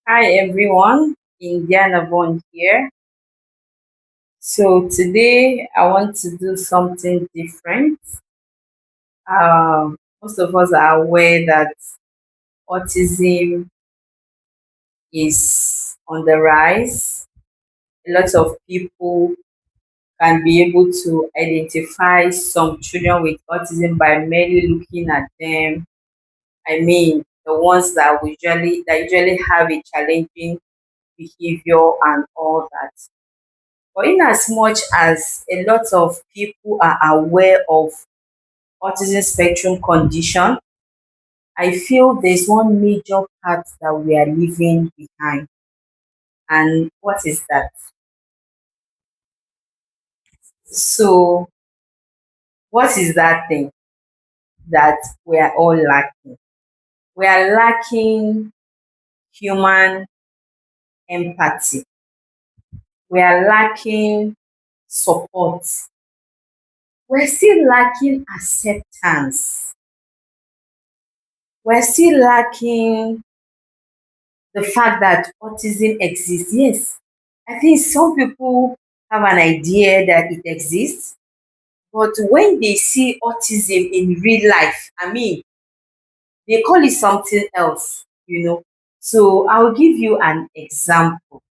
Hi everyone, Indiana Von here. So today I want to do something different. Most of us are aware that autism is on the rise. A lot of people can be able to identify some children with autism by merely looking at them. I mean, the ones that usually have a challenging behavior and all that. But in as much as a lot of people are aware of autism spectrum condition, I feel there's one major part that we are leaving behind. And what is that? So, what is that thing that we are all lacking? We are lacking human empathy. We are lacking support. We're still lacking acceptance. We're still lacking the fact that autism exists. Yes, I think some people have an idea that it exists, but when they see autism in real life, I mean, they call it something else. So I'll give you an example.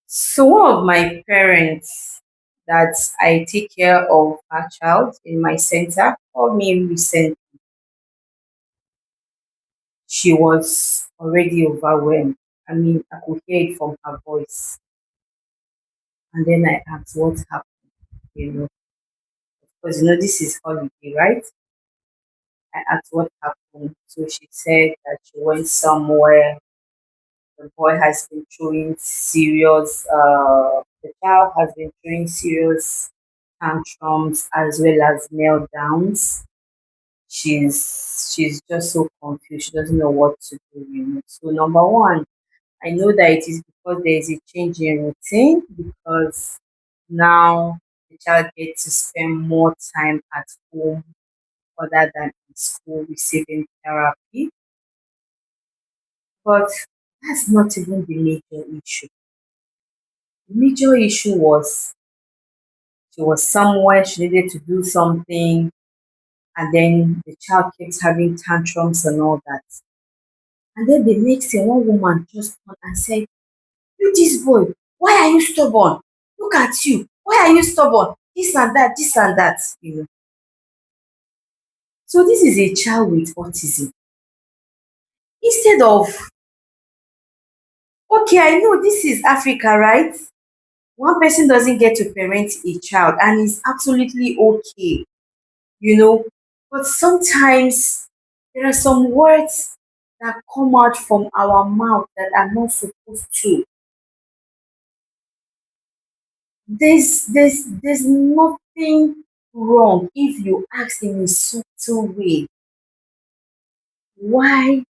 So one of my parents that I take care of her child in my center called me recently. She was already overwhelmed. I mean, I could hear it from her voice. And then I asked what happened, you know, because this is holiday, right? I asked what happened. So she said that she went somewhere. The boy has been throwing serious, the child has been throwing serious tantrums as well as meltdowns. She's just so confused. She doesn't know what to do. So number one, I know that it is because there is a change in routine because now the child gets to spend more time at home other than in school receiving therapy. But that's not even the major issue. The major issue was she was somewhere, she needed to do something, and then the child keeps having tantrums and all that. And then the next thing, one woman just turned and said, "You, this boy, why are you stubborn? Look at you. Why are you stubborn? This and that, this and that. So this is a child with autism. Instead of, okay, I know this is Africa, right? One person doesn't get to parent a child and it's absolutely okay, you know. But sometimes there are some words that come out from our mouth that are not supposed to. There's nothing wrong if you ask in a subtle way, why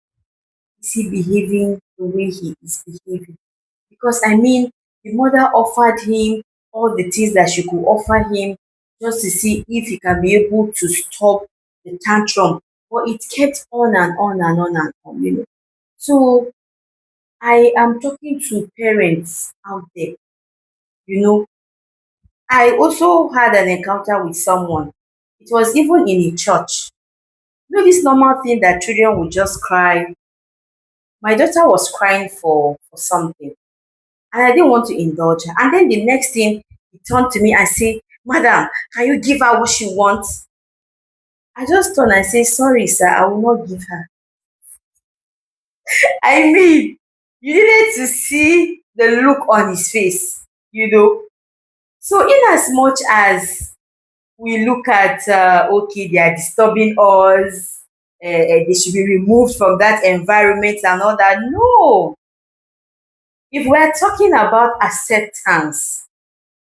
is he behaving the way he is behaving? Because I mean, the mother offered him all the things that she could offer him just to see if he can be able to stop the tantrum. But it kept on and on and on and on. So I am talking to parents out there. You know, I also had an encounter with someone. It was even in a church. This normal thing that children would just cry. My daughter was crying for something and I didn't want to indulge her. And then the next thing, he turned to me and said, "Madam, can you give her what she wants?" I just turned and said, "Sorry, sir, I will not give her." I mean, you needed to see the look on his face. So, in as much as we look at, okay, they are disturbing us, they should be removed from that environment and all that. No, if we're talking about acceptance,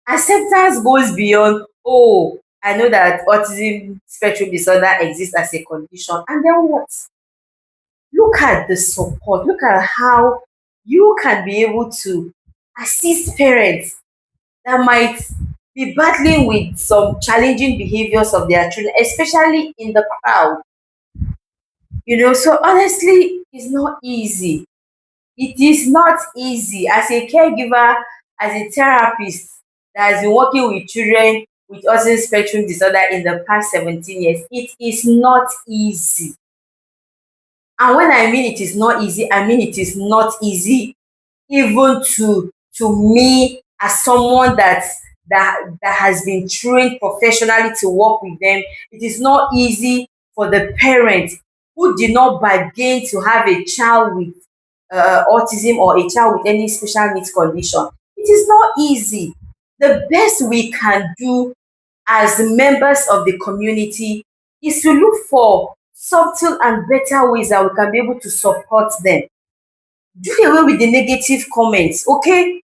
acceptance goes beyond, oh, I know that autism spectrum disorder exists as a condition. And then what? Look at the support. Look at how you can be able to assist parents that might be battling with some challenging behaviors of their children, especially in the crowd. So honestly, it's not easy. It is not easy as a caregiver, as a therapist that has been working with children with autism spectrum disorder in the past 17 years. It is not easy. And when I mean it is not easy, I mean it is not easy even to me as someone that has been trained professionally to work with them. It is not easy for the parents who did not bargain to have a child with autism or a child with any special needs condition. It is not easy. The best we can do as members of the community is to look for subtle and better ways that we can be able to support them. Do away with the negative comments, okay?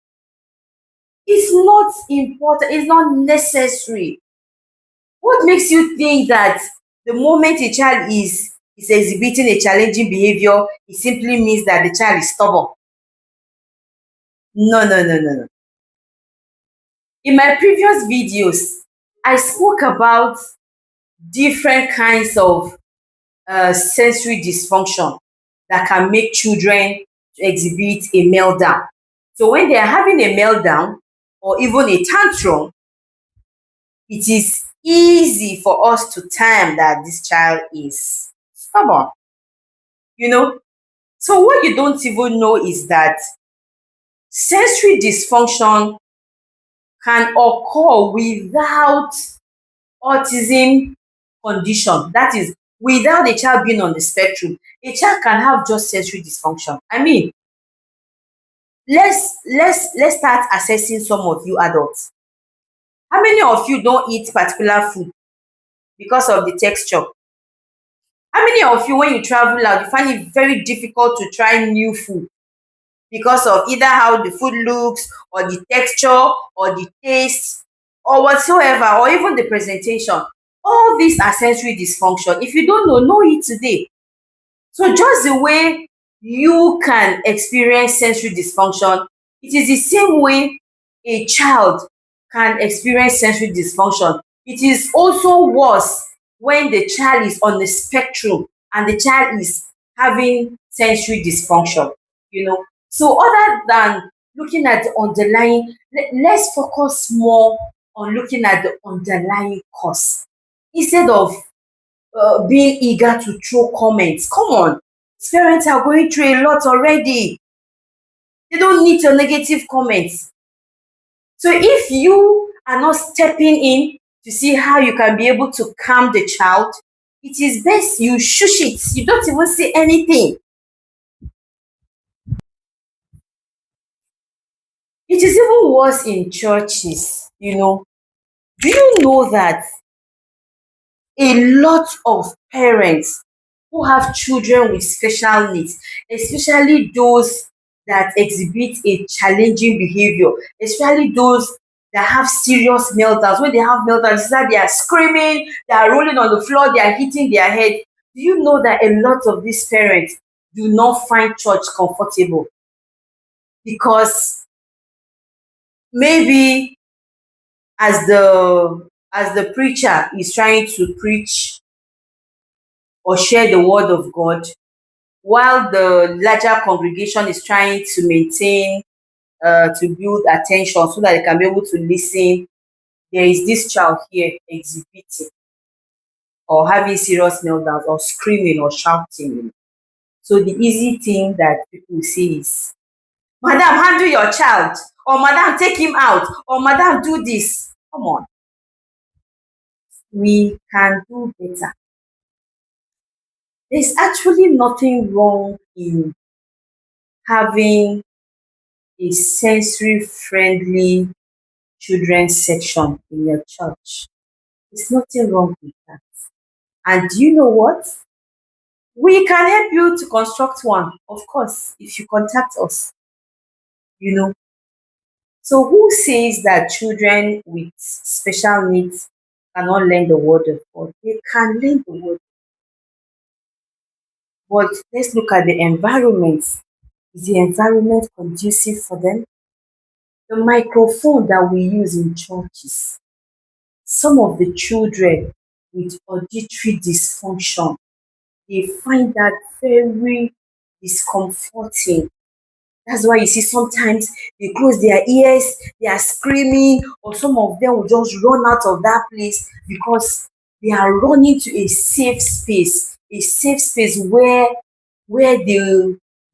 It's not important, it's not necessary. What makes you think that the moment a child is exhibiting a challenging behavior, it simply means that the child is stubborn? No, no, no, no, no. In my previous videos, I spoke about different kinds of sensory dysfunction that can make children exhibit a meltdown. So when they are having a meltdown or even a tantrum, it is easy for us to term that this child is stubborn. You know, so what you don't even know is that sensory dysfunction can occur without autism condition. That is, without a child being on the spectrum. A child can have just sensory dysfunction. I mean, let's start assessing some of you adults. How many of you don't eat particular food because of the texture? How many of you, when you travel out, you find it very difficult to try new food because of either how the food looks, or the texture, or the taste, or whatsoever, or even the presentation? All these are sensory dysfunction. If you don't know it today. So just the way you can experience sensory dysfunction, it is the same way a child can experience sensory dysfunction. It is also worse when the child is on the spectrum and the child is having sensory dysfunction, you know. So other than looking at the underlying, let's focus more on looking at the underlying cause instead of being eager to throw comments. Come on, parents are going through a lot already. They don't need your negative comments. So if you are not stepping in to see how you can be able to calm the child, it is best you shush it. You don't even say anything. It is even worse in churches. Do you know that a lot of parents who have children with special needs, especially those that exhibit a challenging behavior, especially those that have serious meltdowns. When they have meltdowns, it's like they are screaming, they are rolling on the floor, they are hitting their head. Do you know that a lot of these parents do not find church comfortable because maybe as the preacher is trying to preach or share the word of God, while the larger congregation is trying to maintain, to build attention so that they can be able to listen, there is this child here exhibiting or having serious meltdowns or screaming or shouting. So the easy thing that people say is, Madam, handle your child, or Madam, take him out, or Madam, do this. Come on, we can do better. There's actually nothing wrong in having a sensory friendly children's section in your church. There's nothing wrong with that. And do you know what? We can help you to construct one, of course, if you contact us, you know. So who says that children with special needs cannot learn the word of God? They can learn the word. But let's look at the environment. Is the environment conducive for them? The microphone that we use in churches, some of the children with auditory dysfunction, they find that very discomforting. That's why you see sometimes they close their ears, they are screaming, or some of them will just run out of that place because they are running to a safe space where they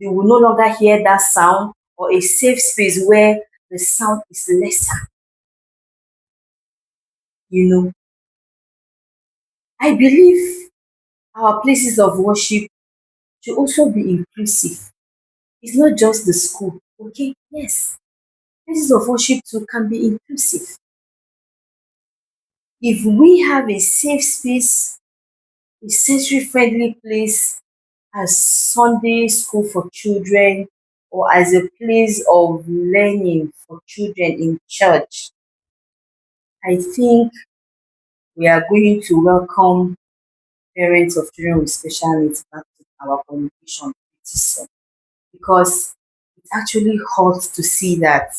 will no longer hear that sound, or a safe space where the sound is lesser, you know. I believe our places of worship should also be inclusive. It's not just the school, okay? Yes, places of worship too can be inclusive. If we have a safe space, a sensory friendly place as Sunday school for children, or as a place of learning for children in church, I think we are going to welcome parents of children with special needs back to our communication pretty soon, because it actually hurts to see that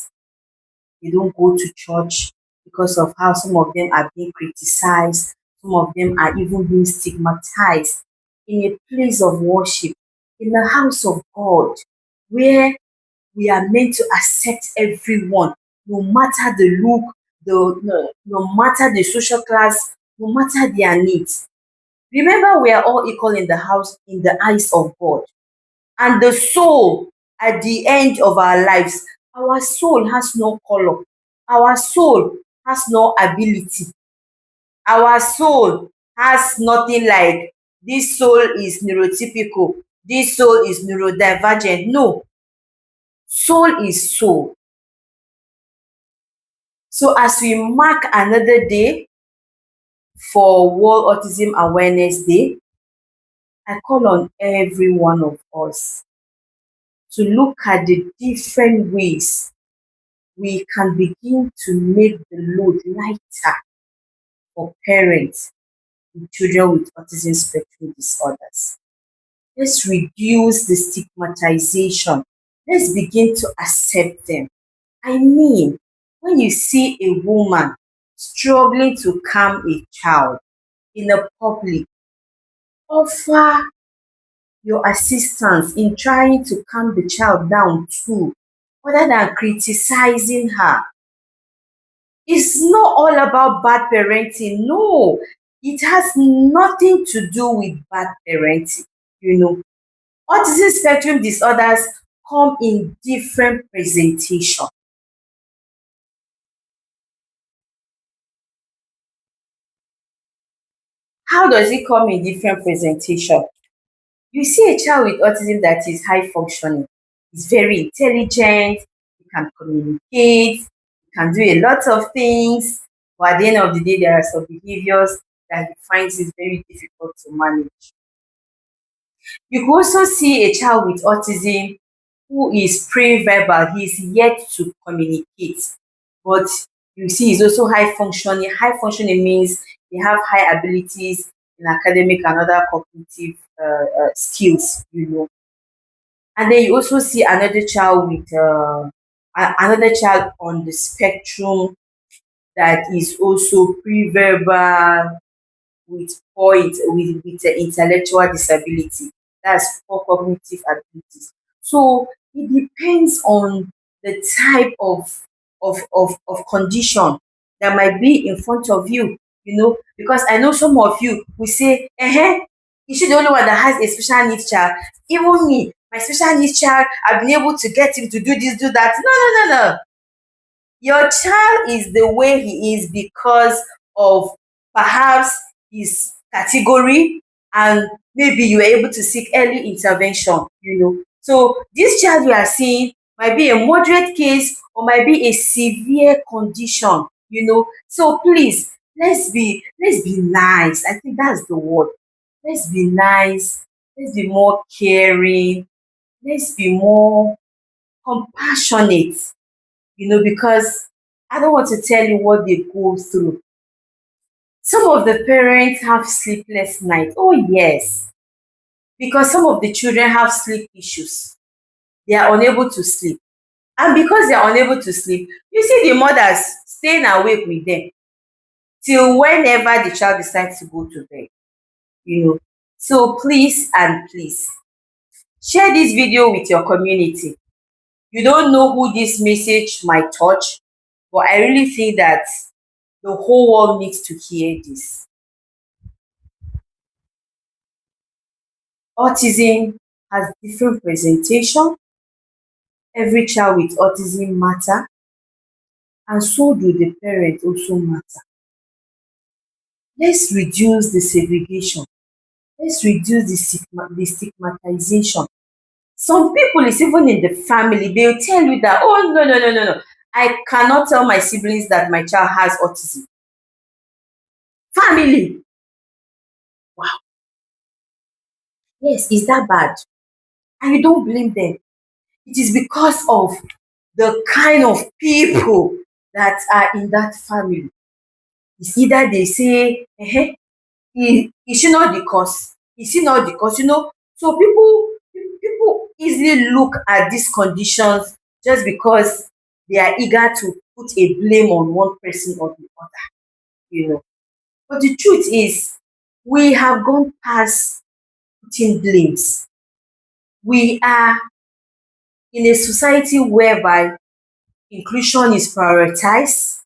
they don't go to church because of how some of them are being criticized, some of them are even being stigmatized in a place of worship, in the house of God, where we are meant to accept everyone, no matter the look, no matter the social class, no matter their needs. Remember, we are all equal in the house, in the eyes of God. And the soul, at the end of our lives, our soul has no color, our soul has no ability, our soul has nothing like this soul is neurotypical, this soul is neurodivergent. No, soul is soul. So as we mark another day for World Autism Awareness Day, I call on every one of us to look at the different ways we can begin to make the load lighter for parents with children with autism spectrum disorders. Let's reduce the stigmatization. Let's begin to accept them. I mean, when you see a woman struggling to calm a child in a public, offer your assistance in trying to calm the child down too, other than criticizing her. It's not all about bad parenting. No, it has nothing to do with bad parenting. You know, autism spectrum disorders come in different presentation. How does it come in different presentation? You see a child with autism that is high functioning, is very intelligent, he can communicate, he can do a lot of things, but at the end of the day, there are some behaviors that he finds it very difficult to manage. You could also see a child with autism who is pre-verbal, he is yet to communicate, but you see he's also high functioning. High functioning means they have high abilities in academic and other cognitive skills, you know. And then you also see another child with another child on the spectrum that is also pre-verbal, with intellectual disability. That's poor cognitive abilities. So it depends on the type of condition that might be in front of you, you know, because I know some of you will say, is she the only one that has a special needs child? Even me, my special needs child, I've been able to get him to do this, do that. No, no, no, no. Your child is the way he is because of perhaps his category, and maybe you were able to seek early intervention, you know. So this child you are seeing might be a moderate case or might be a severe condition, you know. So please, let's be nice. I think that's the word. Let's be nice. Let's be more caring. Let's be more compassionate, you know, because I don't want to tell you what they go through. Some of the parents have sleepless nights. Oh, yes, because some of the children have sleep issues. They are unable to sleep. And because they are unable to sleep, you see the mothers staying awake with them till whenever the child decides to go to bed, you know. So please and please share this video with your community. You don't know who this message might touch, but I really think that the whole world needs to hear this. Autism has different presentation. Every child with autism matter, and so do the parents also matter. Let's reduce the segregation. Let's reduce the stigmatization. Some people is even in the family, they'll tell you that, oh, no, no, no, no, no. I cannot tell my siblings that my child has autism. Family. Wow. Yes, is that bad? And you don't blame them. It is because of the kind of people that are in that family. It's either they say, is she not the cause? Is he not the cause? So people easily look at these conditions just because they are eager to put a blame on one person or the other, you know. But the truth is, we have gone past putting blames. We are in a society whereby inclusion is prioritized,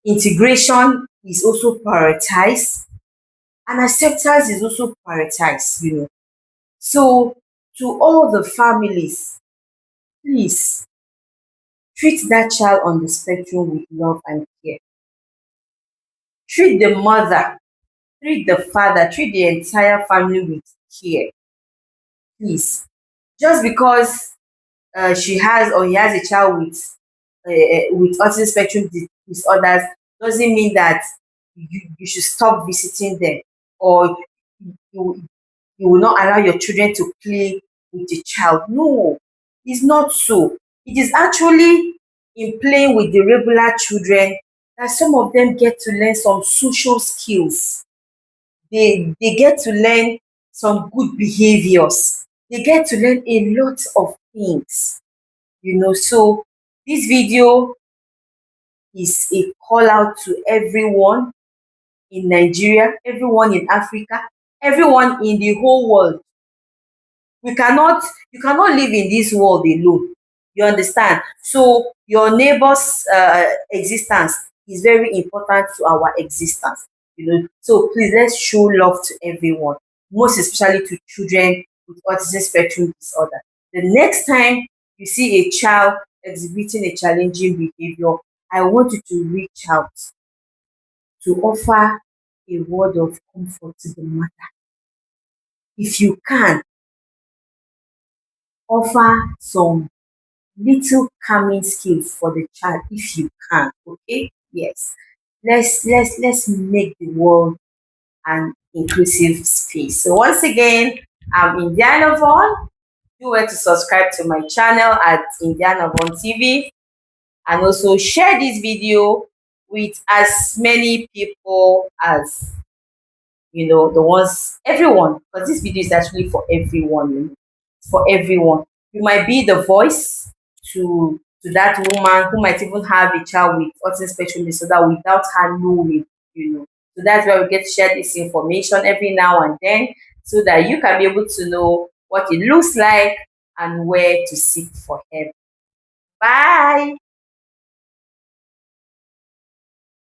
integration is also prioritized, and acceptance is also prioritized. So, to all the families, please treat that child on the spectrum with love and care. Treat the mother, treat the father, treat the entire family with care, please. Just because she has or he has a child with autism spectrum disorders doesn't mean that you should stop visiting them, or you you will not allow your children to play with the child. No, it's not so. It is actually in playing with the regular children that some of them get to learn some social skills. They get to learn some good behaviors. They get to learn a lot of things. So this video is a call out to everyone in Nigeria, everyone in Africa, everyone in the whole world. We cannot You cannot live in this world alone. You understand? So your neighbor's existence is very important to our existence. So please, let's show love to everyone, most especially to children with autism spectrum disorder. The next time you see a child exhibiting a challenging behavior, I want you to reach out to offer a word of comfort to the mother. If you can, offer some little calming skills for the child if you can. Okay, yes, let's make the world an inclusive space. So once again, I'm Indiana Vaughn. Do well to subscribe to my channel at Indiana Vaughn TV, and also share this video with as many people as the ones, everyone, because this video is actually for everyone. It's for everyone. You might be the voice to that woman who might even have a child with autism spectrum disorder without her knowing. So that's why we get to share this information every now and then, so that you can be able to know what it looks like and where to seek for help. Bye.